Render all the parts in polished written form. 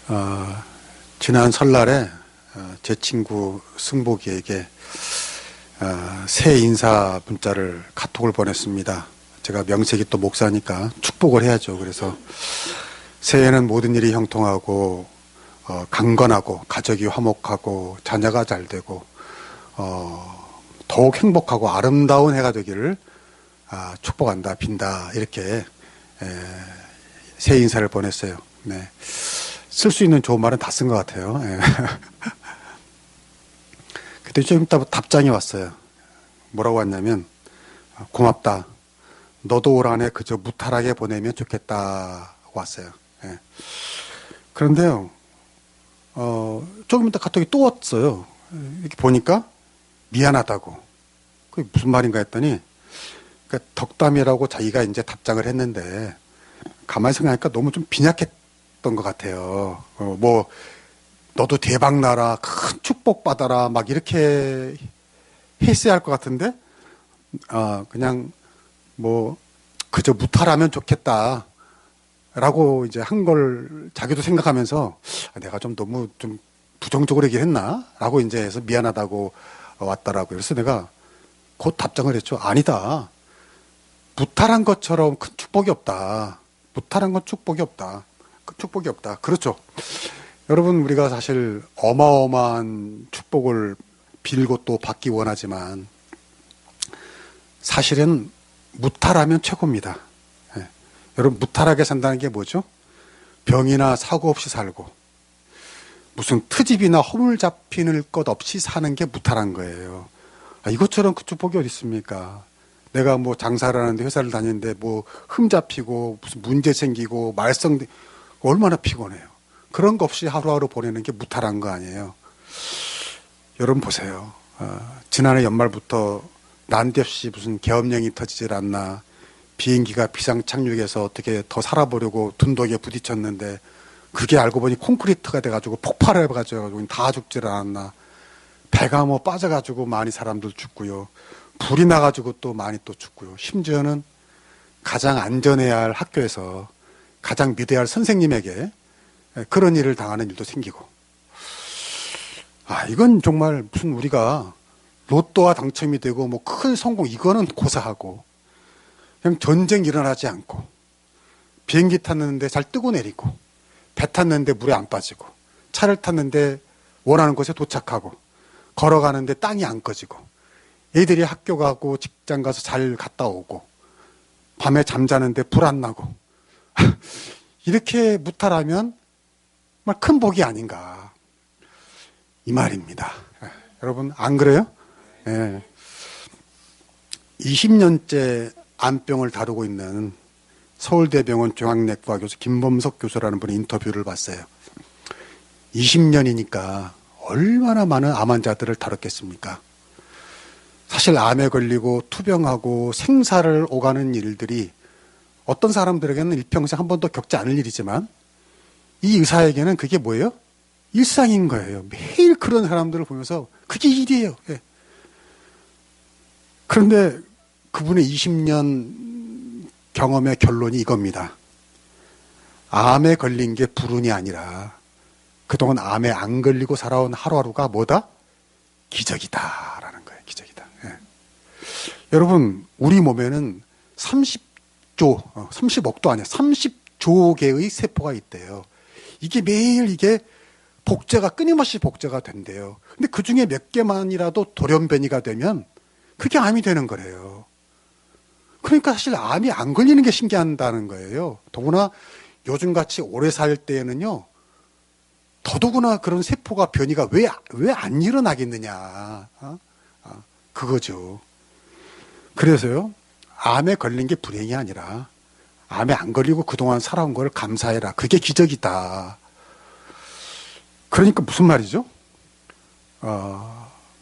어, 지난 설날에 제 친구 승복이에게 새해 인사 문자를 카톡을 보냈습니다. 제가 명색이 또 목사니까 축복을 해야죠. 그래서 새해에는 모든 일이 형통하고 강건하고 가족이 화목하고 자녀가 잘 되고 더욱 행복하고 아름다운 해가 되기를 축복한다, 빈다 이렇게 새해 인사를 보냈어요. 네. 쓸 수 있는 좋은 말은 다 쓴 것 같아요. 예. 그때 좀 이따 답장이 왔어요. 뭐라고 왔냐면 고맙다. 너도 올 한해 그저 무탈하게 보내면 좋겠다 왔어요. 예. 그런데요, 조금 이따 카톡이 또 왔어요. 이렇게 보니까 미안하다고. 그게 무슨 말인가 했더니 그러니까 덕담이라고 자기가 이제 답장을 했는데 가만히 생각하니까 너무 좀 빈약했던 것 같아요. 뭐 너도 대박 나라, 큰 축복 받아라, 막 이렇게 했어야 할 것 같은데, 그냥 뭐 그저 무탈하면 좋겠다. 라고 이제 한 걸 자기도 생각하면서 내가 좀 너무 좀 부정적으로 얘기했나? 라고 이제 해서 미안하다고 왔더라고요. 그래서 내가 곧 답장을 했죠. 아니다. 무탈한 것처럼 큰 축복이 없다. 무탈한 건 축복이 없다. 큰 축복이 없다. 그렇죠. 여러분, 우리가 사실 어마어마한 축복을 빌고 또 받기 원하지만 사실은 무탈하면 최고입니다. 예. 여러분, 무탈하게 산다는 게 뭐죠? 병이나 사고 없이 살고 무슨 트집이나 허물 잡히는 것 없이 사는 게 무탈한 거예요. 이것처럼 그 축복이 어디 있습니까? 내가 뭐 장사를 하는데 회사를 다니는데 뭐 흠 잡히고 무슨 문제 생기고 말썽 얼마나 피곤해요. 그런 거 없이 하루하루 보내는 게 무탈한 거 아니에요. 여러분 보세요. 지난해 연말부터 난데없이 무슨 계엄령이 터지질 않나, 비행기가 비상 착륙해서 어떻게 더 살아보려고 둔덕에 부딪혔는데 그게 알고 보니 콘크리트가 돼가지고 폭발을 해가지고 다 죽질 않았나, 배가 뭐 빠져가지고 많이 사람들 죽고요, 불이 나가지고 또 많이 또 죽고요, 심지어는 가장 안전해야 할 학교에서 가장 믿어야 할 선생님에게 그런 일을 당하는 일도 생기고, 이건 정말 무슨 우리가 로또와 당첨이 되고 뭐 큰 성공 이거는 고사하고 그냥 전쟁 일어나지 않고 비행기 탔는데 잘 뜨고 내리고 배 탔는데 물에 안 빠지고 차를 탔는데 원하는 곳에 도착하고 걸어가는데 땅이 안 꺼지고 애들이 학교 가고 직장 가서 잘 갔다 오고 밤에 잠자는데 불 안 나고 이렇게 무탈하면 정말 큰 복이 아닌가 이 말입니다. 여러분 안 그래요? 20년째 암병을 다루고 있는 서울대병원 종양내과 교수 김범석 교수라는 분의 인터뷰를 봤어요. 20년이니까 얼마나 많은 암 환자들을 다뤘겠습니까? 사실 암에 걸리고 투병하고 생사를 오가는 일들이 어떤 사람들에게는 일평생 한 번도 겪지 않을 일이지만 이 의사에게는 그게 뭐예요? 일상인 거예요. 매일 그런 사람들을 보면서 그게 일이에요. 예. 그런데 그분의 20년 경험의 결론이 이겁니다. 암에 걸린 게 불운이 아니라 그동안 암에 안 걸리고 살아온 하루하루가 뭐다? 기적이다라는 거예요. 기적이다. 예. 여러분, 우리 몸에는 30억도 아니야. 30조 개의 세포가 있대요. 이게 매일 이게 복제가 끊임없이 복제가 된대요. 근데 그 중에 몇 개만이라도 돌연변이가 되면 그게 암이 되는 거래요. 그러니까 사실 암이 안 걸리는 게 신기하다는 거예요. 더구나 요즘같이 오래 살 때에는요, 더더구나 그런 세포가 변이가 왜 안 일어나겠느냐. 그거죠. 그래서요, 암에 걸린 게 불행이 아니라 암에 안 걸리고 그동안 살아온 걸 감사해라. 그게 기적이다. 그러니까 무슨 말이죠?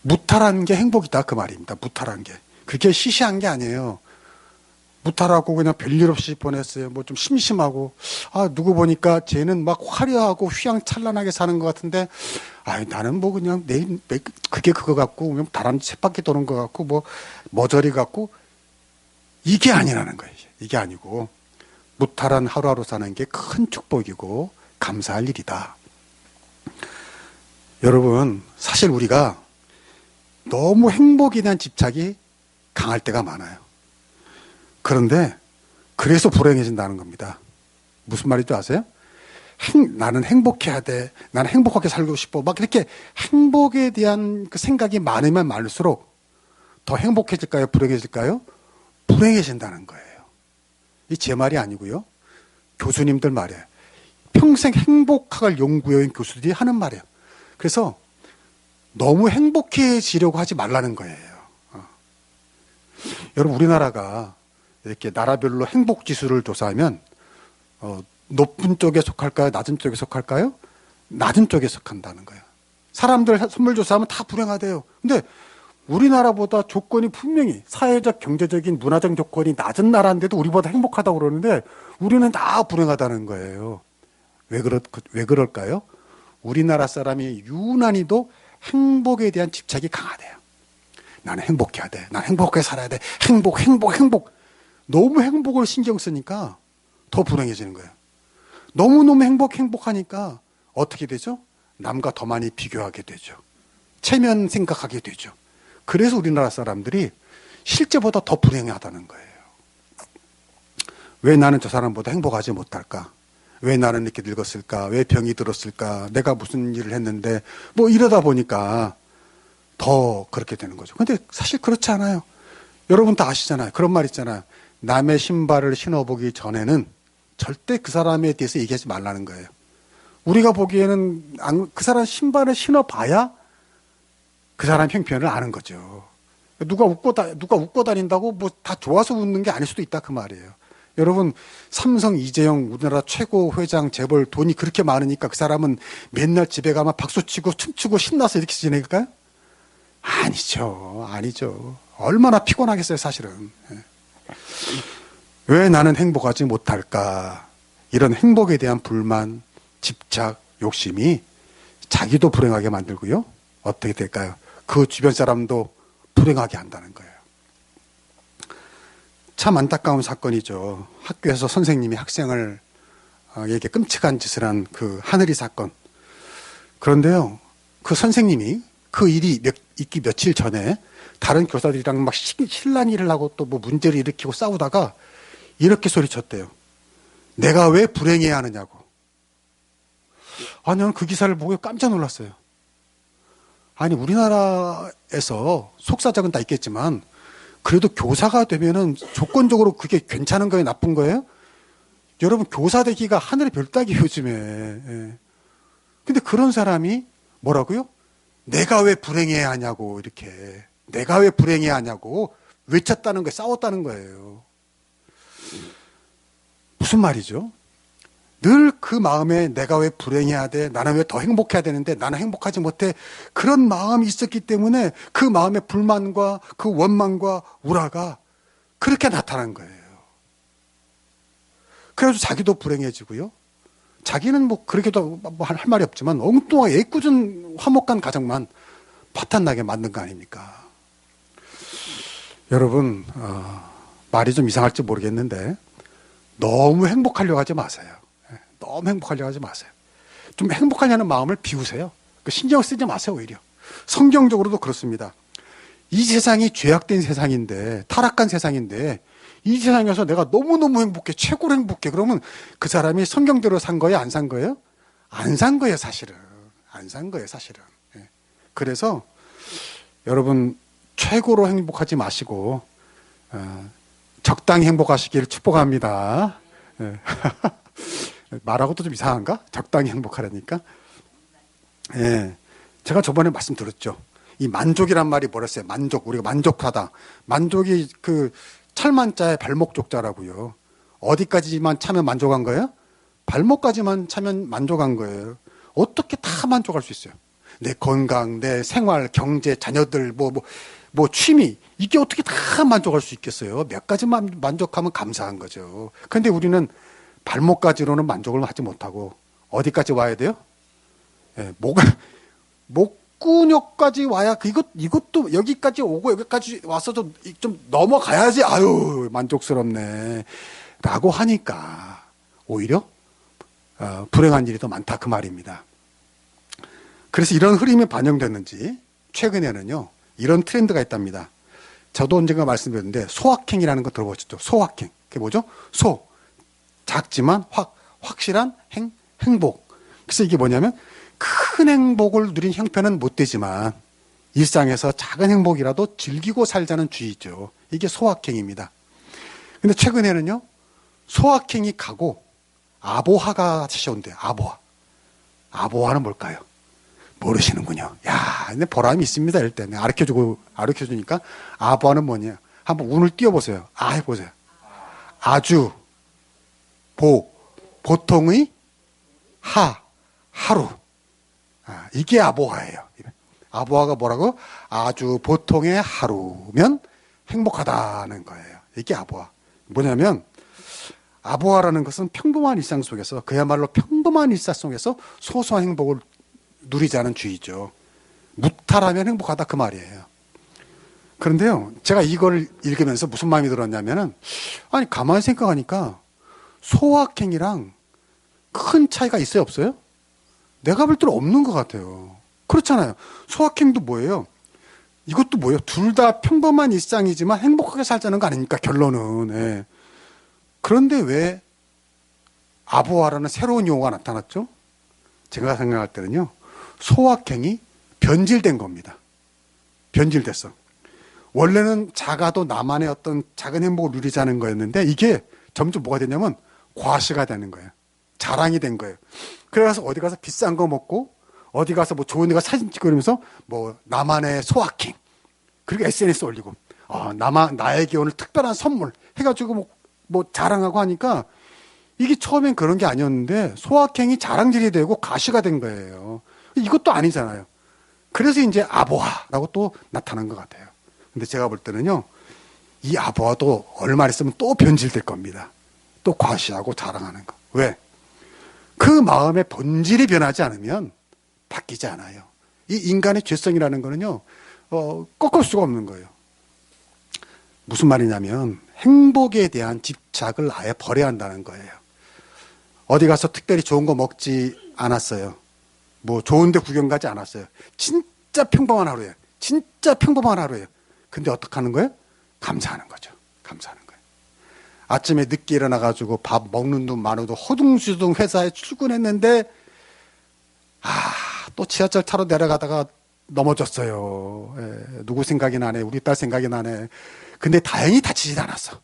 무탈한 게 행복이다. 그 말입니다. 무탈한 게. 그게 시시한 게 아니에요. 무탈하고 그냥 별일 없이 보냈어요. 뭐 좀 심심하고, 누구 보니까 쟤는 막 화려하고 휘황찬란하게 사는 것 같은데, 나는 뭐 그냥 내일 그게 그거 같고, 그냥 다람쥐 쳇바퀴 도는 것 같고, 뭐 머저리 같고, 이게 아니라는 거예요. 이게 아니고, 무탈한 하루하루 사는 게 큰 축복이고 감사할 일이다. 여러분, 사실 우리가 너무 행복에 대한 집착이 강할 때가 많아요. 그런데 그래서 불행해진다는 겁니다. 무슨 말인지 아세요? 나는 행복해야 돼. 나는 행복하게 살고 싶어. 막 이렇게 행복에 대한 그 생각이 많으면 많을수록 더 행복해질까요? 불행해질까요? 불행해진다는 거예요. 이 제 말이 아니고요. 교수님들 말이에요. 평생 행복학을 연구해온 교수들이 하는 말이에요. 그래서 너무 행복해지려고 하지 말라는 거예요. 여러분, 우리나라가 이렇게 나라별로 행복 지수를 조사하면 높은 쪽에 속할까요? 낮은 쪽에 속할까요? 낮은 쪽에 속한다는 거예요. 사람들 선물 조사하면 다 불행하대요. 근데 우리나라보다 조건이 분명히 사회적, 경제적인, 문화적 조건이 낮은 나라인데도 우리보다 행복하다고 그러는데 우리는 다 불행하다는 거예요. 왜 그럴까요? 우리나라 사람이 유난히도 행복에 대한 집착이 강하대요. 나는 행복해야 돼. 난 행복하게 살아야 돼. 행복. 너무 행복을 신경 쓰니까 더 불행해지는 거예요. 너무너무 행복하니까 어떻게 되죠? 남과 더 많이 비교하게 되죠. 체면 생각하게 되죠. 그래서 우리나라 사람들이 실제보다 더 불행하다는 거예요. 왜 나는 저 사람보다 행복하지 못할까? 왜 나는 이렇게 늙었을까? 왜 병이 들었을까? 내가 무슨 일을 했는데 뭐 이러다 보니까 더 그렇게 되는 거죠. 근데 사실 그렇지 않아요. 여러분 다 아시잖아요. 그런 말 있잖아요. 남의 신발을 신어보기 전에는 절대 그 사람에 대해서 얘기하지 말라는 거예요. 우리가 보기에는 그 사람 신발을 신어봐야 그 사람 형편을 아는 거죠. 누가 웃고 다닌다고 뭐 다 좋아서 웃는 게 아닐 수도 있다 그 말이에요. 여러분, 삼성 이재용 우리나라 최고 회장 재벌 돈이 그렇게 많으니까 그 사람은 맨날 집에 가면 박수치고 춤추고 신나서 이렇게 지낼까요? 아니죠. 얼마나 피곤하겠어요, 사실은. 왜 나는 행복하지 못할까? 이런 행복에 대한 불만, 집착, 욕심이 자기도 불행하게 만들고요. 어떻게 될까요? 그 주변 사람도 불행하게 한다는 거예요. 참 안타까운 사건이죠. 학교에서 선생님이 학생을 이렇게 끔찍한 짓을 한 그 하늘이 사건. 그런데요, 그 선생님이 그 일이 있기 며칠 전에 다른 교사들이랑 막 실랑이를 하고 또 뭐 문제를 일으키고 싸우다가 이렇게 소리쳤대요. 내가 왜 불행해야 하느냐고. 저는 그 기사를 보고 깜짝 놀랐어요. 아니, 우리나라에서 속사정은 다 있겠지만 그래도 교사가 되면은 조건적으로 그게 괜찮은 거예요? 나쁜 거예요? 여러분, 교사 되기가 하늘의 별 따기 요즘에. 예. 근데 그런 사람이 뭐라고요? 내가 왜 불행해야 하냐고, 이렇게. 내가 왜 불행해야 하냐고 외쳤다는 거예요. 싸웠다는 거예요. 무슨 말이죠? 늘 그 마음에 내가 왜 불행해야 돼? 나는 왜 더 행복해야 되는데 나는 행복하지 못해? 그런 마음이 있었기 때문에 그 마음의 불만과 그 원망과 우라가 그렇게 나타난 거예요. 그래서 자기도 불행해지고요. 자기는 뭐 그렇게도 뭐 할 말이 없지만 엉뚱하게 애꿎은 화목한 가정만 파탄나게 만든 거 아닙니까? 여러분, 말이 좀 이상할지 모르겠는데 너무 행복하려고 하지 마세요. 너무 행복하려고 하지 마세요. 좀 행복하려는 마음을 비우세요. 신경 쓰지 마세요, 오히려. 성경적으로도 그렇습니다. 이 세상이 죄악된 세상인데, 타락한 세상인데, 이 세상에서 내가 너무너무 행복해, 최고로 행복해. 그러면 그 사람이 성경대로 산 거예요? 안 산 거예요? 안 산 거예요, 사실은. 안 산 거예요, 사실은. 그래서 여러분, 최고로 행복하지 마시고, 적당히 행복하시길 축복합니다. 말하고도 좀 이상한가? 적당히 행복하라니까. 예. 제가 저번에 말씀드렸죠. 이 만족이란 말이 뭐랬어요? 만족. 우리가 만족하다. 만족이 그 찰만자의 발목 족자라고요. 어디까지만 차면 만족한 거예요? 발목까지만 차면 만족한 거예요. 어떻게 다 만족할 수 있어요? 내 건강, 내 생활, 경제, 자녀들, 뭐 취미. 이게 어떻게 다 만족할 수 있겠어요? 몇 가지만 만족하면 감사한 거죠. 그런데 우리는 발목까지로는 만족을 하지 못하고 어디까지 와야 돼요? 예, 목구녕까지 와야 이것도 여기까지 오고 여기까지 와서 좀 넘어가야지 아유 만족스럽네 라고 하니까 오히려 불행한 일이 더 많다 그 말입니다. 그래서 이런 흐름이 반영됐는지 최근에는요, 이런 트렌드가 있답니다. 저도 언젠가 말씀드렸는데 소확행이라는 거 들어보셨죠? 소확행. 그게 뭐죠? 소. 작지만 확실한 행복. 그래서 이게 뭐냐면 큰 행복을 누린 형편은 못 되지만 일상에서 작은 행복이라도 즐기고 살자는 주의죠. 이게 소확행입니다. 근데 최근에는요, 소확행이 가고 아보하가 다시 온대요. 아보하. 아보하는 뭘까요? 모르시는군요. 야, 근데 보람이 있습니다. 이럴 때. 가르쳐주니까 아보하는 뭐냐. 한번 운을 띄워보세요. 아, 해보세요. 아주, 보통의 하루. 이게 아보하예요. 아보하가 뭐라고? 아주 보통의 하루면 행복하다는 거예요. 이게 아보하. 뭐냐면, 아보하라는 것은 평범한 일상 속에서, 그야말로 평범한 일상 속에서 소소한 행복을 누리자는 주의죠. 무탈하면 행복하다 그 말이에요. 그런데요, 제가 이걸 읽으면서 무슨 마음이 들었냐면은, 아니, 가만히 생각하니까 소확행이랑 큰 차이가 있어요, 없어요? 내가 볼 때는 없는 것 같아요. 그렇잖아요. 소확행도 뭐예요? 이것도 뭐예요? 둘 다 평범한 일상이지만 행복하게 살자는 거 아닙니까? 결론은. 예. 그런데 왜 아보아라는 새로운 용어가 나타났죠? 제가 생각할 때는요, 소확행이 변질된 겁니다. 변질됐어. 원래는 작아도 나만의 어떤 작은 행복을 누리자는 거였는데 이게 점점 뭐가 되냐면 과시가 되는 거예요. 자랑이 된 거예요. 그래서 어디 가서 비싼 거 먹고 어디 가서 뭐 좋은 데 가서 사진 찍고 이러면서 뭐 나만의 소확행, 그리고 SNS 올리고 나에게 오늘 특별한 선물 해가지고 뭐 자랑하고 하니까 이게 처음엔 그런 게 아니었는데 소확행이 자랑질이 되고 가시가 된 거예요. 이것도 아니잖아요. 그래서 이제 아보아라고 또 나타난 것 같아요. 근데 제가 볼 때는요, 이 아보아도 얼마 있으면 또 변질될 겁니다. 또 과시하고 자랑하는 거. 왜? 그 마음의 본질이 변하지 않으면 바뀌지 않아요. 이 인간의 죄성이라는 거는요, 꺾을 수가 없는 거예요. 무슨 말이냐면 행복에 대한 집착을 아예 버려야 한다는 거예요. 어디 가서 특별히 좋은 거 먹지 않았어요. 뭐 좋은 데 구경 가지 않았어요. 진짜 평범한 하루예요. 진짜 평범한 하루예요. 근데 어떻게 하는 거예요? 감사하는 거죠. 감사하는 거예요. 아침에 늦게 일어나가지고 밥 먹는 돈 많아도 허둥지둥 회사에 출근했는데 또 지하철 타러 내려가다가 넘어졌어요. 누구 생각이 나네. 우리 딸 생각이 나네. 근데 다행히 다치지 않았어.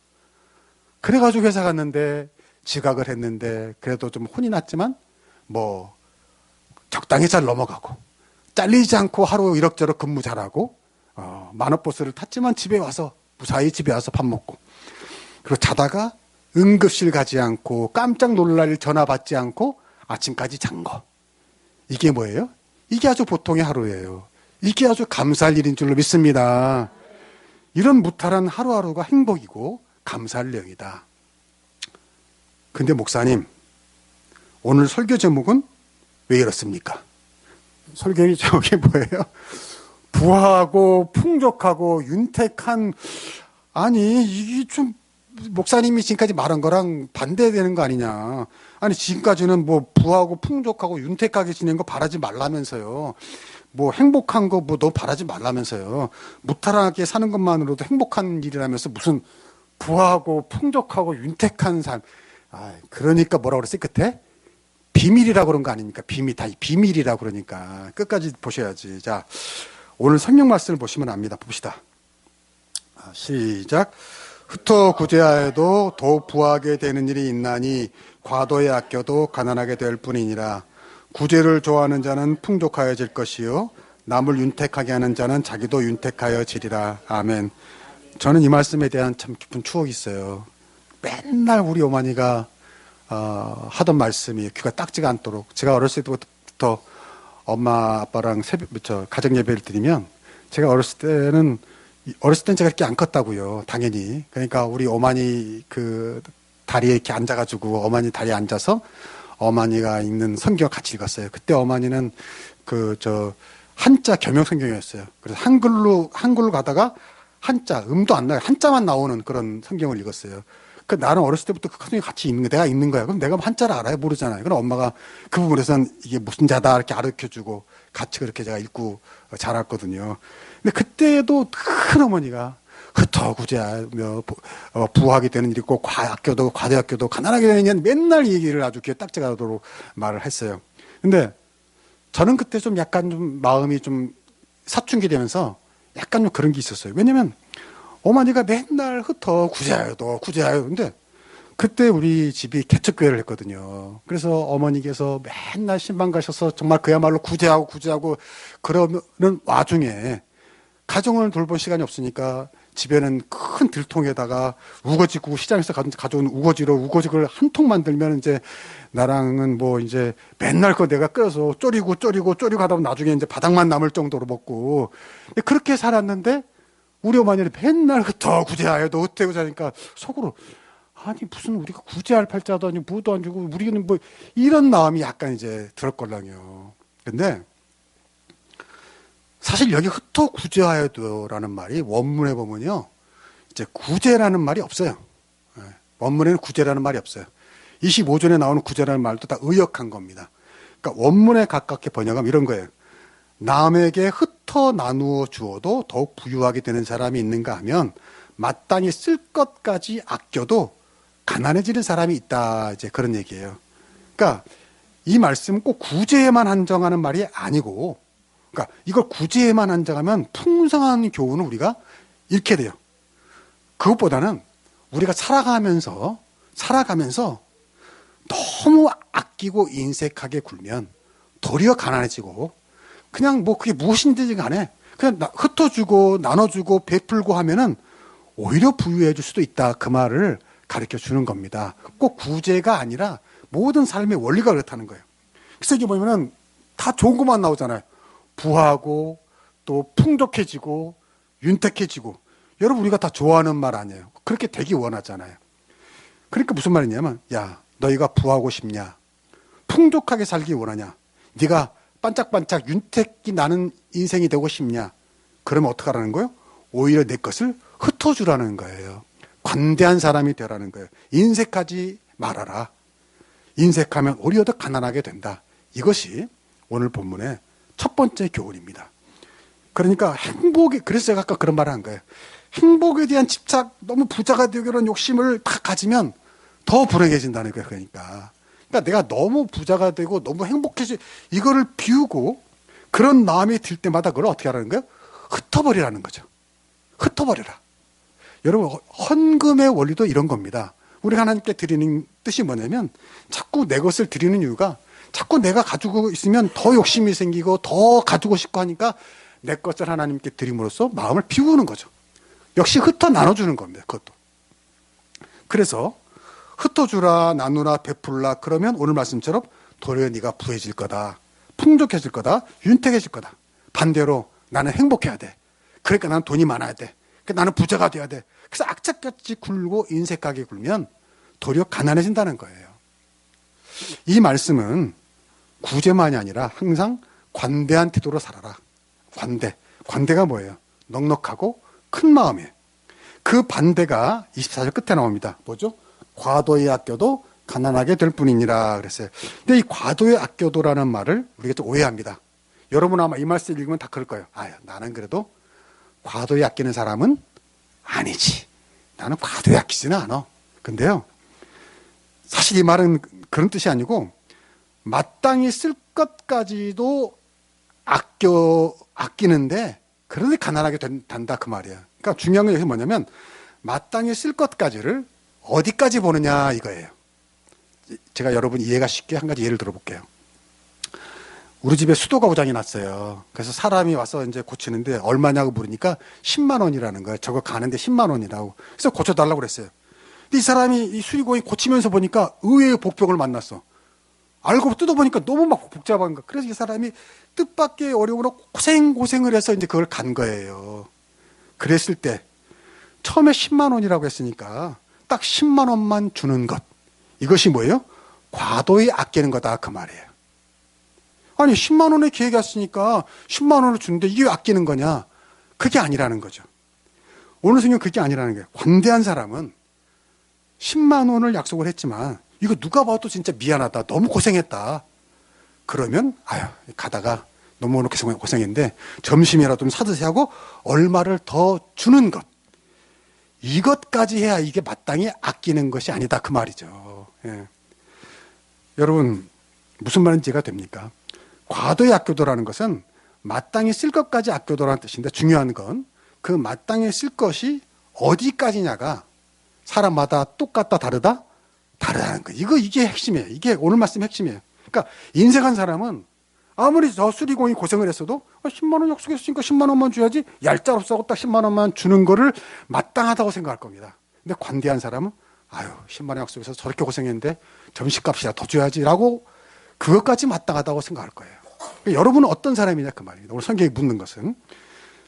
그래가지고 회사 갔는데 지각을 했는데 그래도 좀 혼이 났지만 뭐 적당히 잘 넘어가고 잘리지 않고 하루 이럭저럭 근무 잘하고 만원버스를 탔지만 무사히 집에 와서 밥 먹고 그리고 자다가 응급실 가지 않고 깜짝 놀랄 전화 받지 않고 아침까지 잔 거. 이게 뭐예요? 이게 아주 보통의 하루예요. 이게 아주 감사할 일인 줄로 믿습니다. 이런 무탈한 하루하루가 행복이고 감사할 내용이다. 근데 목사님, 오늘 설교 제목은 왜 이렇습니까? 설교 제목이 뭐예요? 부하고 풍족하고 윤택한, 아니 이게 좀 목사님이 지금까지 말한 거랑 반대되는 거 아니냐. 아니 지금까지는 뭐 부하고 풍족하고 윤택하게 지낸 거 바라지 말라면서요. 뭐 행복한 거 뭐 너 바라지 말라면서요. 무탈하게 사는 것만으로도 행복한 일이라면서 무슨 부하고 풍족하고 윤택한 삶. 그러니까 뭐라고 그랬어요 끝에? 비밀이라고 그런 거 아닙니까? 비밀이라고 그러니까 끝까지 보셔야지. 자, 오늘 성경 말씀을 보시면 압니다. 봅시다. 시작. 흩어 구제하여도 더욱 부하게 되는 일이 있나니 과도에 아껴도 가난하게 될 뿐이니라. 구제를 좋아하는 자는 풍족하여질 것이요 남을 윤택하게 하는 자는 자기도 윤택하여지리라. 아멘. 저는 이 말씀에 대한 참 깊은 추억이 있어요. 맨날 우리 어머니가 하던 말씀이 귀가 딱지가 않도록. 제가 어렸을 때부터 엄마 아빠랑 가정 예배를 드리면 제가 어렸을 때는 제가 이렇게 안 컸다고요. 당연히. 그러니까 우리 어머니 그 다리에 이렇게 앉아가지고 어머니 다리에 앉아서 어머니가 읽는 성경 같이 읽었어요. 그때 어머니는 한자 겸용 성경이었어요. 그래서 한글로 가다가 음도 안 나요. 한자만 나오는 그런 성경을 읽었어요. 그 나는 어렸을 때부터 그 큰손이 같이 있는 거, 내가 있는 거야. 그럼 내가 한자를 알아요? 모르잖아요. 그럼 엄마가 그 부분에서는 이게 무슨 자다 이렇게 가르쳐주고 같이 그렇게 제가 읽고 자랐거든요. 근데 그때도 큰 어머니가 흩어구제하며 부하게 되는 일이 있고 학교도 과대학교도 가난하게 되는 맨날 이 얘기를 아주 귀에 딱지가도록 말을 했어요. 근데 저는 그때 좀 약간 좀 마음이 좀 사춘기 되면서 약간 좀 그런 게 있었어요. 왜냐면 어머니가 맨날 구제하여도 구제하여. 근데 그때 우리 집이 개척교회를 했거든요. 그래서 어머니께서 맨날 신방 가셔서 정말 그야말로 구제하고 그러는 와중에 가정을 돌볼 시간이 없으니까 집에는 큰 들통에다가 우거지고 시장에서 가져온 우거지를 한 통 만들면 이제 나랑은 뭐 이제 맨날 그거 내가 끓여서 쪼리고 하다 보면 나중에 이제 바닥만 남을 정도로 먹고 그렇게 살았는데 우리 어머니는 맨날 구제하여도 흩어구제하니까 속으로 아니 무슨 우리가 구제할 팔자도 아니고 뭐도 안 주고 우리는 뭐 이런 마음이 약간 이제 들었걸랑요. 근데 사실 여기 구제하여도라는 말이 원문에 보면요. 이제 구제라는 말이 없어요. 원문에는 구제라는 말이 없어요. 25절에 나오는 구제라는 말도 다 의역한 겁니다. 그러니까 원문에 가깝게 번역하면 이런 거예요. 남에게 흩어 나누어 주어도 더욱 부유하게 되는 사람이 있는가 하면 마땅히 쓸 것까지 아껴도 가난해지는 사람이 있다. 이제 그런 얘기예요. 그러니까 이 말씀은 꼭 구제에만 한정하는 말이 아니고 그러니까 이걸 구제에만 한정하면 풍성한 교훈을 우리가 잃게 돼요. 그것보다는 우리가 살아가면서 너무 아끼고 인색하게 굴면 도리어 가난해지고 그냥 뭐 그게 무엇인지 간에 그냥 흩어주고 나눠주고 베풀고 하면은 오히려 부유해 줄 수도 있다. 그 말을 가르쳐 주는 겁니다. 꼭 구제가 아니라 모든 삶의 원리가 그렇다는 거예요. 그래서 이게 보면은 다 좋은 것만 나오잖아요. 부하고 또 풍족해지고 윤택해지고 여러분 우리가 다 좋아하는 말 아니에요. 그렇게 되기 원하잖아요. 그러니까 무슨 말이냐면 야 너희가 부하고 싶냐 풍족하게 살기 원하냐 네가 반짝반짝 윤택이 나는 인생이 되고 싶냐 그러면 어떡하라는 거예요? 오히려 내 것을 흩어주라는 거예요. 관대한 사람이 되라는 거예요. 인색하지 말아라. 인색하면 오히려 더 가난하게 된다. 이것이 오늘 본문의 첫 번째 교훈입니다. 그러니까 그래서 제가 아까 그런 말을 한 거예요. 행복에 대한 집착, 너무 부자가 되기로 욕심을 다 가지면 더 불행해진다는 거예요. 그러니까 내가 너무 부자가 되고 너무 행복해지 이거를 비우고 그런 마음이 들 때마다 그걸 어떻게 하라는 거예요? 흩어버리라는 거죠. 흩어버려라. 여러분 헌금의 원리도 이런 겁니다. 우리가 하나님께 드리는 뜻이 뭐냐면 자꾸 내 것을 드리는 이유가 자꾸 내가 가지고 있으면 더 욕심이 생기고 더 가지고 싶고 하니까 내 것을 하나님께 드림으로써 마음을 비우는 거죠. 역시 흩어 나눠주는 겁니다. 그것도. 그래서 흩어주라 나누라 베풀라 그러면 오늘 말씀처럼 도리어 네가 부해질 거다. 풍족해질 거다. 윤택해질 거다. 반대로 나는 행복해야 돼. 그러니까 나는 돈이 많아야 돼. 그러니까 나는 부자가 돼야 돼. 그래서 악착같이 굴고 인색하게 굴면 도리어 가난해진다는 거예요. 이 말씀은 구제만이 아니라 항상 관대한 태도로 살아라. 관대가 뭐예요? 넉넉하고 큰 마음이에요. 그 반대가 24절 끝에 나옵니다. 뭐죠? 과도히 아껴도 가난하게 될 뿐이니라 그랬어요. 근데 이 과도히 아껴도라는 말을 우리가 좀 오해합니다. 여러분 아마 이 말씀 읽으면 다 그럴 거예요. 나는 그래도 과도히 아끼는 사람은 아니지. 나는 과도히 아끼지는 않아. 근데요. 사실 이 말은 그런 뜻이 아니고 마땅히 쓸 것까지도 아끼는데 그런데 가난하게 된다 그 말이야. 그러니까 중요한 건 여기서 뭐냐면 마땅히 쓸 것까지를 어디까지 보느냐 이거예요. 제가 여러분 이해가 쉽게 한 가지 예를 들어볼게요. 우리 집에 수도가 고장이 났어요. 그래서 사람이 와서 이제 고치는데 얼마냐고 물으니까 10만 원이라는 거예요. 저거 가는데 10만 원이라고. 그래서 고쳐달라고 그랬어요. 근데 이 사람이 이 수리공이 고치면서 보니까 의외의 복병을 만났어. 알고 뜯어보니까 너무 막 복잡한 거. 그래서 이 사람이 뜻밖의 어려움으로 고생을 해서 이제 그걸 간 거예요. 그랬을 때 처음에 10만 원이라고 했으니까 딱 10만 원만 주는 것. 이것이 뭐예요? 과도히 아끼는 거다 그 말이에요. 아니 10만 원에 계획이 왔으니까 10만 원을 주는데 이게 왜 아끼는 거냐? 그게 아니라는 거죠. 오늘 성경 그게 아니라는 거예요. 관대한 사람은 10만 원을 약속을 했지만 이거 누가 봐도 진짜 미안하다. 너무 고생했다. 그러면 아유 가다가 너무 이렇게 고생했는데 점심이라도 좀 사드세요 하고 얼마를 더 주는 것. 이것까지 해야 이게 마땅히 아끼는 것이 아니다. 그 말이죠. 예. 여러분 무슨 말인지 이해가 됩니까? 과도의 아껴도라는 것은 마땅히 쓸 것까지 아껴도라는 뜻인데 중요한 건 그 마땅히 쓸 것이 어디까지냐가 사람마다 똑같다 다르다? 다르다는 거예요. 이게 핵심이에요. 이게 오늘 말씀 핵심이에요. 그러니까 인생한 사람은 아무리 저 수리공이 고생을 했어도 10만 원 약속했으니까 10만 원만 줘야지 얄짤없어 딱 10만 원만 주는 거를 마땅하다고 생각할 겁니다. 근데 관대한 사람은 아유 10만 원 약속해서 저렇게 고생했는데 점심값이라 더 줘야지라고 그것까지 마땅하다고 생각할 거예요. 그러니까 여러분은 어떤 사람이냐 그 말입니다. 오늘 성경이 묻는 것은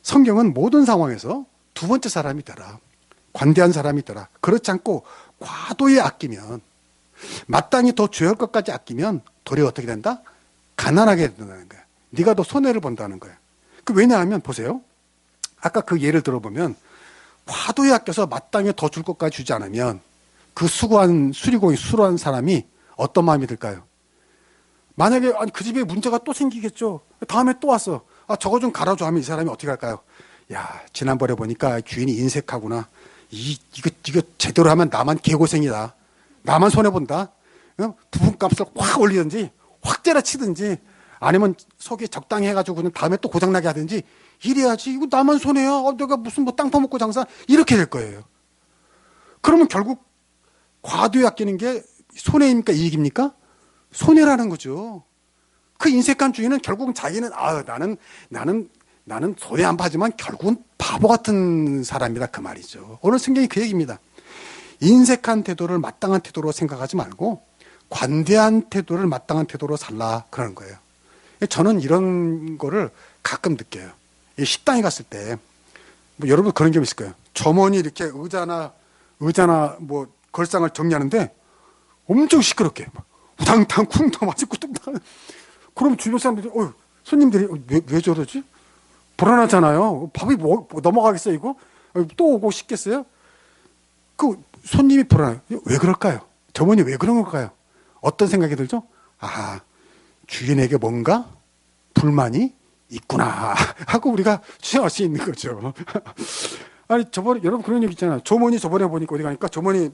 성경은 모든 상황에서 두 번째 사람이 되라. 관대한 사람이 되라. 그렇지 않고 과도히 아끼면 마땅히 더 줘야 할 것까지 아끼면 도리어 어떻게 된다? 가난하게 된다는 거야. 네가 더 손해를 본다는 거야. 왜냐하면 보세요. 아까 그 예를 들어보면 과도히 아껴서 마땅히 더 줄 것까지 주지 않으면 그 수고한 수리공이 수고한 사람이 어떤 마음이 들까요? 만약에 아니 그 집에 문제가 또 생기겠죠. 다음에 또 왔어. 아 저거 좀 갈아줘 하면 이 사람이 어떻게 할까요? 야 지난번에 보니까 주인이 인색하구나. 이거 제대로 하면 나만 개고생이다. 나만 손해본다. 부품값을 확 올리든지 확 때려치든지 아니면 속이 적당히 해가지고 그냥 다음에 또 고장나게 하든지 이래야지. 이거 나만 손해야. 내가 무슨 뭐 땅 파먹고 장사 이렇게 될 거예요. 그러면 결국 과도히 아끼는 게 손해입니까 이익입니까? 손해라는 거죠. 그 인색한 주인은 결국은 자기는 나는 손해 안 봐지만 결국은 바보 같은 사람이다 그 말이죠. 오늘 성경이 그 얘기입니다. 인색한 태도를 마땅한 태도로 생각하지 말고 관대한 태도를 마땅한 태도로 살라 그러는 거예요. 저는 이런 거를 가끔 느껴요. 식당에 갔을 때 뭐 여러분 그런 경우 있을 거예요. 점원이 이렇게 의자나 뭐 걸상을 정리하는데 엄청 시끄럽게 막 우당탕 쿵탕 맞고 뚱탕. 그럼 주변 사람들이 손님들이 왜 저러지? 불안하잖아요. 밥이 뭐 넘어가겠어요 이거? 또 오고 싶겠어요? 그 손님이 불안해요. 왜 그럴까요? 점원이 왜 그런 걸까요? 어떤 생각이 들죠? 아, 주인에게 뭔가 불만이 있구나 하고 우리가 추정할 수 있는 거죠. 아니 저번에 여러분 그런 얘기 있잖아요. 점원이 저번에 보니까 어디 가니까 점원이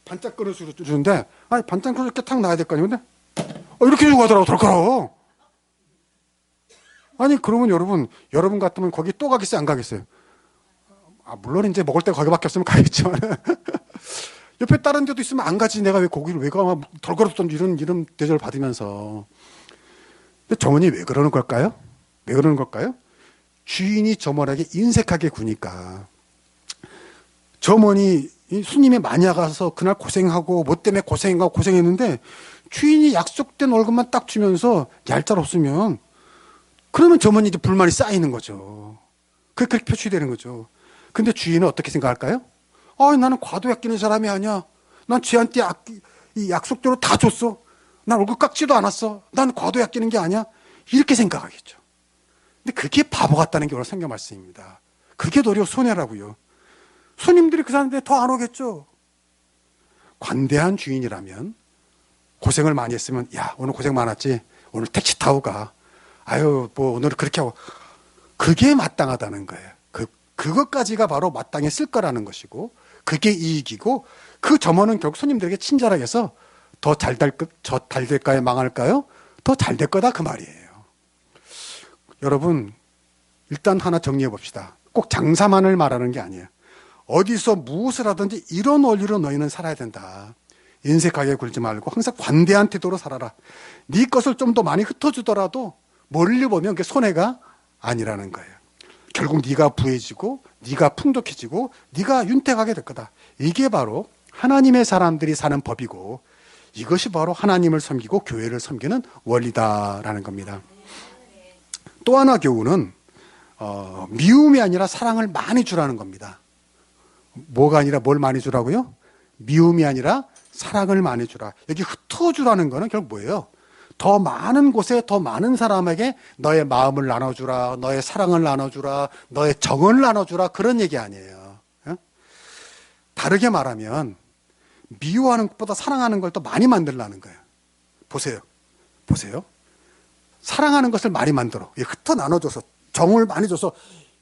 반짝 그릇으로 주는데 아니 반짝 그릇 이렇게 탁 놔야 될 거 아니에요. 근데 이렇게 주고 가더라고 덜커러. 아니 그러면 여러분 같으면 거기 또 가겠어요 안 가겠어요? 아 물론 이제 먹을 때 거기밖에 없으면 가겠지만 옆에 다른 데도 있으면 안 가지. 내가 왜 거기를 왜 가? 덜커럽던 이런 대접을 받으면서. 근데 점원이 왜 그러는 걸까요? 왜 그러는 걸까요? 주인이 점원에게 인색하게 구니까. 점원이 손님이 많이 와가서 그날 고생하고 뭐 때문에 고생했는데 주인이 약속된 월급만 딱 주면서 얄짤 없으면 그러면 점원이 이제 불만이 쌓이는 거죠. 그렇게 표출되는 거죠. 근데 주인은 어떻게 생각할까요? 나는 과도 아끼는 사람이 아니야. 난 쟤한테 이 약속대로 다 줬어. 난 월급 깎지도 않았어. 난 과도 아끼는 게 아니야. 이렇게 생각하겠죠. 근데 그게 바보 같다는 게 오늘 성경 말씀입니다. 그게 도리어 손해라고요. 손님들이 그 사람한테 더 안 오겠죠. 관대한 주인이라면 고생을 많이 했으면 야 오늘 고생 많았지. 오늘 택시 타고 가. 아유 뭐 오늘 그렇게 하고. 그게 마땅하다는 거예요. 그것까지가 바로 마땅히 쓸 거라는 것이고 그게 이익이고 그 점원은 결국 손님들에게 친절하게 해서 더 잘 될까요? 망할까요? 더 잘 될 거다 그 말이에요. 여러분 일단 하나 정리해 봅시다. 꼭 장사만을 말하는 게 아니에요. 어디서 무엇을 하든지 이런 원리로 너희는 살아야 된다. 인색하게 굴지 말고 항상 관대한 태도로 살아라. 네 것을 좀 더 많이 흩어주더라도 멀리 보면 그게 손해가 아니라는 거예요. 결국 네가 부해지고 네가 풍족해지고 네가 윤택하게 될 거다. 이게 바로 하나님의 사람들이 사는 법이고 이것이 바로 하나님을 섬기고 교회를 섬기는 원리다라는 겁니다. 또 하나 교훈은 미움이 아니라 사랑을 많이 주라는 겁니다. 뭐가 아니라 뭘 많이 주라고요? 미움이 아니라 사랑을 많이 주라. 여기 흩어주라는 거는 결국 뭐예요? 더 많은 곳에 더 많은 사람에게 너의 마음을 나눠주라, 너의 사랑을 나눠주라, 너의 정을 나눠주라 그런 얘기 아니에요. 다르게 말하면 미워하는 것보다 사랑하는 걸 더 많이 만들라는 거예요. 보세요. 사랑하는 것을 많이 만들어. 흩어 나눠줘서 정을 많이 줘서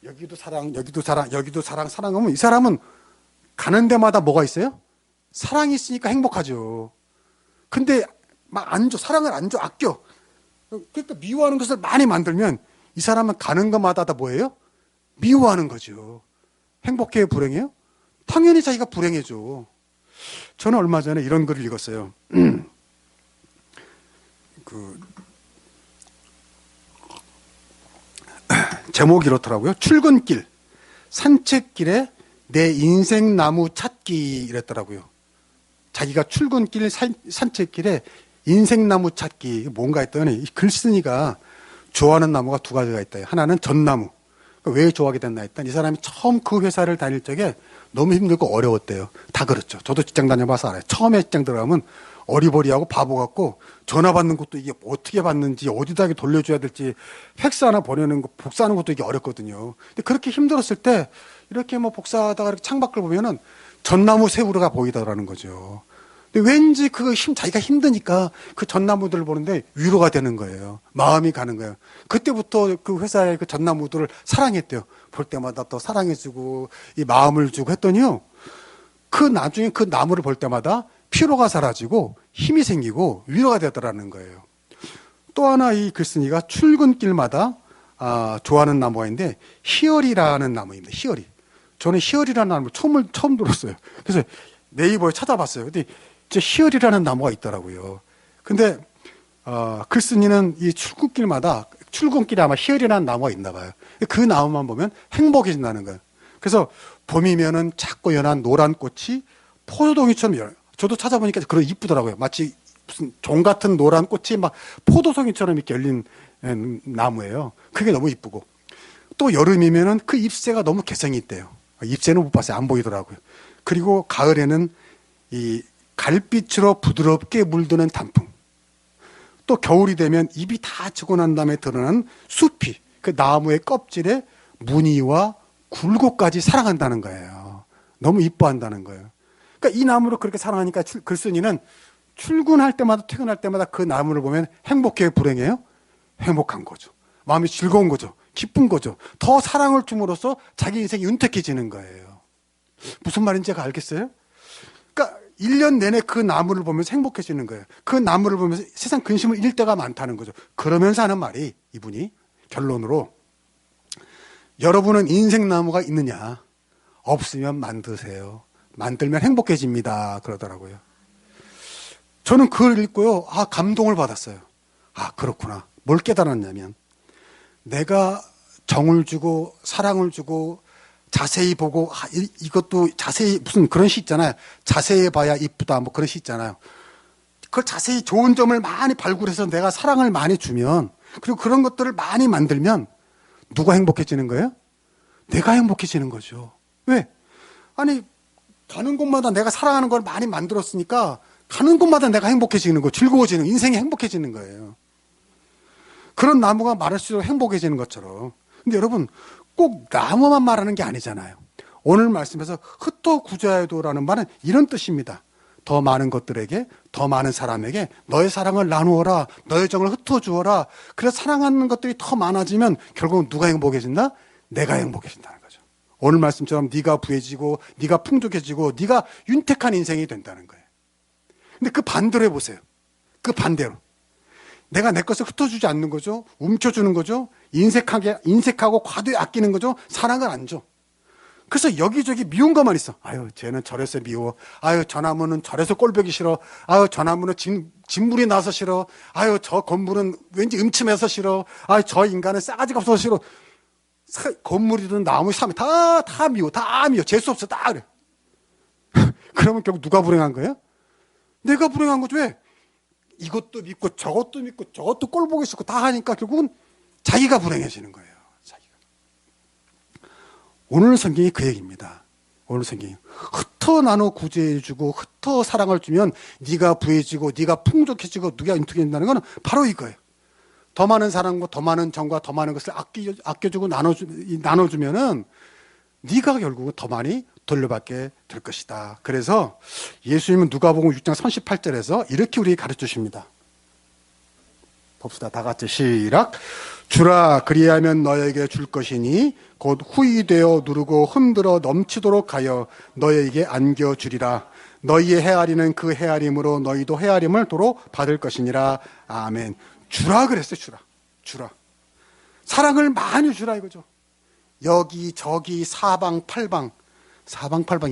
여기도 사랑, 여기도 사랑, 여기도 사랑, 사랑하면 이 사람은 가는 데마다 뭐가 있어요? 사랑이 있으니까 행복하죠. 근데 막 안 줘. 사랑을 안 줘. 아껴. 그러니까 미워하는 것을 많이 만들면 이 사람은 가는 것마다 다 뭐예요? 미워하는 거죠. 행복해요? 불행해요? 당연히 자기가 불행해져. 저는 얼마 전에 이런 글을 읽었어요. 제목이 이렇더라고요. 출근길, 산책길에 내 인생 나무 찾기 이랬더라고요. 자기가 출근길, 산책길에 인생 나무 찾기 뭔가 했더니 글쓴이가 좋아하는 나무가 두 가지가 있다. 하나는 전나무. 왜 좋아하게 됐나 했더니 이 사람이 처음 그 회사를 다닐 적에 너무 힘들고 어려웠대요. 다 그렇죠. 저도 직장 다녀봐서 알아요. 처음에 직장 들어가면 어리버리하고 바보 같고 전화 받는 것도 이게 어떻게 받는지 어디다 돌려줘야 될지 팩스 하나 보내는 거 복사하는 것도 이게 어렵거든요. 근데 그렇게 힘들었을 때 이렇게 뭐 복사하다가 이렇게 창밖을 보면은 전나무 새우가 보이더라는 거죠. 근데 왠지 자기가 힘드니까 그 전나무들을 보는데 위로가 되는 거예요. 마음이 가는 거예요. 그때부터 그 회사의 그 전나무들을 사랑했대요. 볼 때마다 또 사랑해주고 이 마음을 주고 했더니요. 나중에 그 나무를 볼 때마다 피로가 사라지고 힘이 생기고 위로가 되더라는 거예요. 또 하나 이 글쓴이가 출근길마다 좋아하는 나무가 있는데 희열이라는 나무입니다. 희열이. 저는 희열이라는 나무를 처음 들었어요. 그래서 네이버에 찾아봤어요. 근데 희열이라는 나무가 있더라고요. 근데 글쓴이는 이 출근길에 아마 희열이라는 나무가 있나 봐요. 그 나무만 보면 행복해진다는 거예요. 그래서 봄이면은 작고 연한 노란 꽃이 포도송이처럼 열어요. 저도 찾아보니까 그런 이쁘더라고요. 마치 무슨 종 같은 노란 꽃이 막 포도송이처럼 이렇게 열린 나무예요. 그게 너무 이쁘고. 또 여름이면은 그 잎새가 너무 개성이 있대요. 잎새는 못 봤어요. 안 보이더라고요. 그리고 가을에는 이 갈빛으로 부드럽게 물드는 단풍. 또 겨울이 되면 잎이 다 지고 난 다음에 드러난 숲이 그 나무의 껍질에 무늬와 굴곡까지 사랑한다는 거예요. 너무 이뻐한다는 거예요. 그러니까 이 나무를 그렇게 사랑하니까 글쓴이는 출근할 때마다 퇴근할 때마다 그 나무를 보면 행복해요? 불행해요? 행복한 거죠. 마음이 즐거운 거죠. 기쁜 거죠. 더 사랑을 줌으로써 자기 인생이 윤택해지는 거예요. 무슨 말인지 제가 알겠어요? 그러니까 1년 내내 그 나무를 보면서 행복해지는 거예요. 그 나무를 보면서 세상 근심을 잃을 때가 많다는 거죠. 그러면서 하는 말이 이분이 결론으로 여러분은 인생나무가 있느냐? 없으면 만드세요. 만들면 행복해집니다. 그러더라고요. 저는 그걸 읽고요. 감동을 받았어요. 그렇구나. 뭘 깨달았냐면 내가 정을 주고 사랑을 주고 자세히 보고 이것도 자세히 무슨 그런 시 있잖아요. 자세히 봐야 이쁘다 뭐 그런 시 있잖아요. 그걸 자세히 좋은 점을 많이 발굴해서 내가 사랑을 많이 주면 그리고 그런 것들을 많이 만들면 누가 행복해지는 거예요? 내가 행복해지는 거죠. 왜? 가는 곳마다 내가 사랑하는 걸 많이 만들었으니까 가는 곳마다 내가 행복해지는 거, 즐거워지는 인생이 행복해지는 거예요. 그런 나무가 많을수록 행복해지는 것처럼. 근데 여러분 꼭 나무만 말하는 게 아니잖아요. 오늘 말씀에서 흩어 구자에도라는 말은 이런 뜻입니다. 더 많은 것들에게, 더 많은 사람에게 너의 사랑을 나누어라. 너의 정을 흩어주어라. 그래서 사랑하는 것들이 더 많아지면 결국은 누가 행복해진다? 내가 행복해진다는 거죠. 오늘 말씀처럼 네가 부해지고 네가 풍족해지고 네가 윤택한 인생이 된다는 거예요. 근데 그 반대로 해보세요. 그 반대로. 내가 내 것을 흩어주지 않는 거죠. 움켜주는 거죠. 인색하고 과도히 아끼는 거죠. 사랑을 안 줘. 그래서 여기저기 미운 것만 있어. 쟤는 저래서 미워. 저 나무는 저래서 꼴보기 싫어. 저 나무는 진물이 나서 싫어. 저 건물은 왠지 음침해서 싫어. 저 인간은 싸가지가 없어서 싫어. 건물이든 나무, 사람 다 미워. 다 미워. 재수 없어. 다 그래. 그러면 결국 누가 불행한 거예요? 내가 불행한 거죠. 왜? 이것도 믿고 저것도 꼴 보기 싫고 다 하니까 결국은 자기가 불행해지는 거예요. 자기가. 오늘 성경이 그 얘기입니다. 오늘 성경이 흩어 나눠 구제해주고 흩어 사랑을 주면 네가 부해지고 네가 풍족해지고 네가 윤택해진다는 것은 바로 이거예요. 더 많은 사랑과 더 많은 정과 더 많은 것을 아껴주고 나눠주면은 네가 결국은 더 많이 돌려받게 될 것이다. 그래서 예수님은 누가복음 6장 38절에서 이렇게 우리에게 가르쳐 주십니다. 봅시다. 다 같이 시작. 주라 그리하면 너에게 줄 것이니 곧 후이되어 누르고 흔들어 넘치도록 하여 너에게 안겨주리라. 너희의 헤아리는 그 헤아림으로 너희도 헤아림을 도로 받을 것이니라. 아멘. 주라 그랬어요. 주라. 사랑을 많이 주라 이거죠. 여기저기 사방팔방이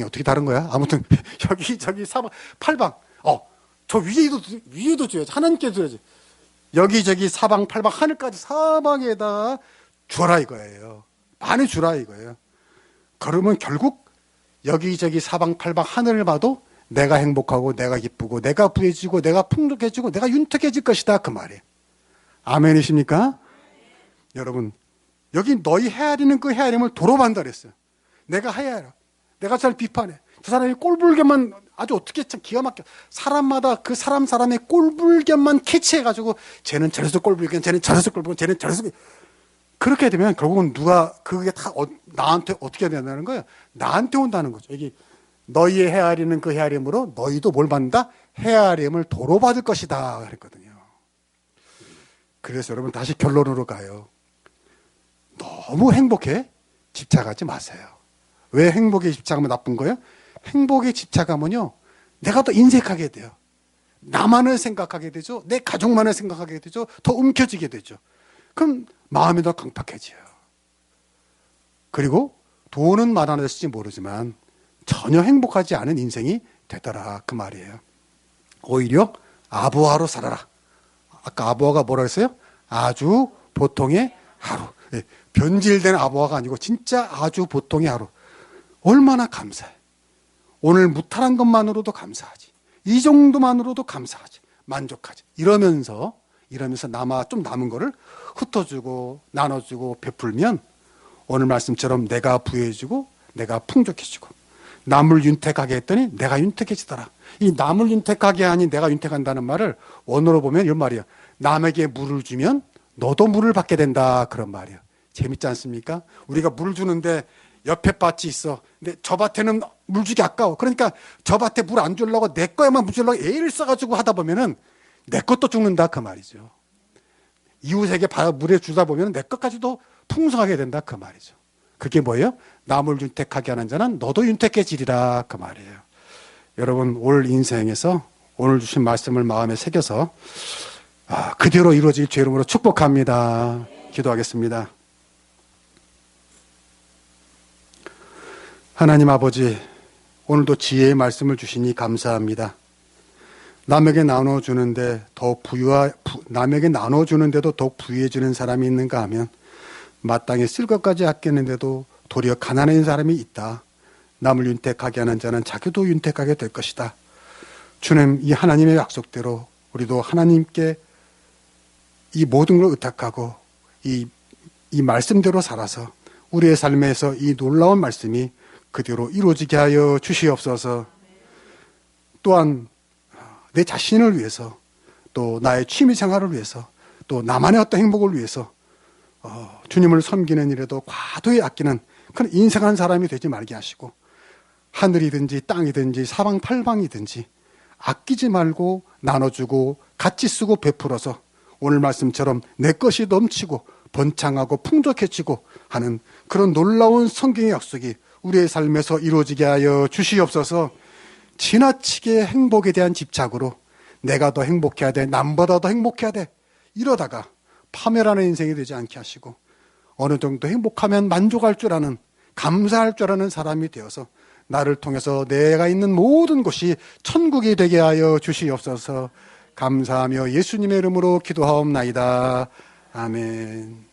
어떻게 다른 거야? 아무튼 여기저기 사방팔방. 저 위에도 줘야지. 하나님께 줘야지. 여기저기 사방팔방 하늘까지 사방에다 주라 이거예요. 많이 주라 이거예요. 그러면 결국 여기저기 사방팔방 하늘을 봐도 내가 행복하고 내가 기쁘고 내가 부해지고 내가 풍족해지고 내가 윤택해질 것이다 그 말이에요. 아멘이십니까? 여러분 여기 너희 헤아리는 그 헤아림을 도로 받는다 그랬어요. 내가 헤아려. 내가 잘 비판해. 저 사람이 꼴불견만 아주 어떻게 참 기가 막혀. 사람마다 그 사람의 꼴불견만 캐치해가지고 쟤는 저래서 꼴불견, 쟤는 저래서 꼴불견, 쟤는 저래서 그렇게 되면 결국은 그게 다 나한테 어떻게 된다는 거예요? 나한테 온다는 거죠. 여기 너희의 헤아리는 그 헤아림으로 너희도 뭘 받는다? 헤아림을 도로 받을 것이다 그랬거든요. 그래서 여러분 다시 결론으로 가요. 너무 행복해 집착하지 마세요. 왜 행복에 집착하면 나쁜 거예요? 행복에 집착하면요 내가 더 인색하게 돼요. 나만을 생각하게 되죠. 내 가족만을 생각하게 되죠. 더 움켜쥐게 되죠. 그럼 마음이 더 강팍해져요. 그리고 돈은 많아졌을지 모르지만 전혀 행복하지 않은 인생이 되더라 그 말이에요. 오히려 아부하로 살아라. 아까 아부하가 뭐라 했어요? 아주 보통의 하루. 변질된 아부하가 아니고 진짜 아주 보통의 하루. 얼마나 감사해. 오늘 무탈한 것만으로도 감사하지. 이 정도만으로도 감사하지. 만족하지. 이러면서 좀 남은 거를 흩어주고 나눠주고 베풀면 오늘 말씀처럼 내가 부해지고 내가 풍족해지고 남을 윤택하게 했더니 내가 윤택해지더라. 이 남을 윤택하게 하니 내가 윤택한다는 말을 원어로 보면 이런 말이에요. 남에게 물을 주면 너도 물을 받게 된다 그런 말이에요. 재밌지 않습니까? 우리가 물을 주는데 옆에 밭이 있어. 근데 저 밭에는 물 주기 아까워. 그러니까 저 밭에 물 안 주려고 내 거에만 물 주려고 애를 써가지고 하다 보면은 내 것도 죽는다 그 말이죠. 이웃에게 물에 주다 보면 내 것까지도 풍성하게 된다 그 말이죠. 그게 뭐예요? 남을 윤택하게 하는 자는 너도 윤택해지리라 그 말이에요. 여러분 올 인생에서 오늘 주신 말씀을 마음에 새겨서 그대로 이루어질 주의 이름으로 축복합니다. 기도하겠습니다. 하나님 아버지, 오늘도 지혜의 말씀을 주시니 감사합니다. 남에게 나눠주는데 남에게 나눠주는데도 더욱 부유해지는 사람이 있는가 하면 마땅히 쓸 것까지 아끼는데도 도리어 가난한 사람이 있다. 남을 윤택하게 하는 자는 자기도 윤택하게 될 것이다. 주님, 이 하나님의 약속대로 우리도 하나님께 이 모든 걸 의탁하고 이 말씀대로 살아서 우리의 삶에서 이 놀라운 말씀이 그대로 이루어지게 하여 주시옵소서. 또한 내 자신을 위해서 또 나의 취미생활을 위해서 또 나만의 어떤 행복을 위해서 주님을 섬기는 일에도 과도히 아끼는 그런 인생한 사람이 되지 말게 하시고 하늘이든지 땅이든지 사방팔방이든지 아끼지 말고 나눠주고 같이 쓰고 베풀어서 오늘 말씀처럼 내 것이 넘치고 번창하고 풍족해지고 하는 그런 놀라운 성경의 약속이 우리의 삶에서 이루어지게 하여 주시옵소서. 지나치게 행복에 대한 집착으로 내가 더 행복해야 돼, 남보다 더 행복해야 돼 이러다가 파멸하는 인생이 되지 않게 하시고 어느 정도 행복하면 만족할 줄 아는, 감사할 줄 아는 사람이 되어서 나를 통해서 내가 있는 모든 곳이 천국이 되게 하여 주시옵소서. 감사하며 예수님의 이름으로 기도하옵나이다. 아멘.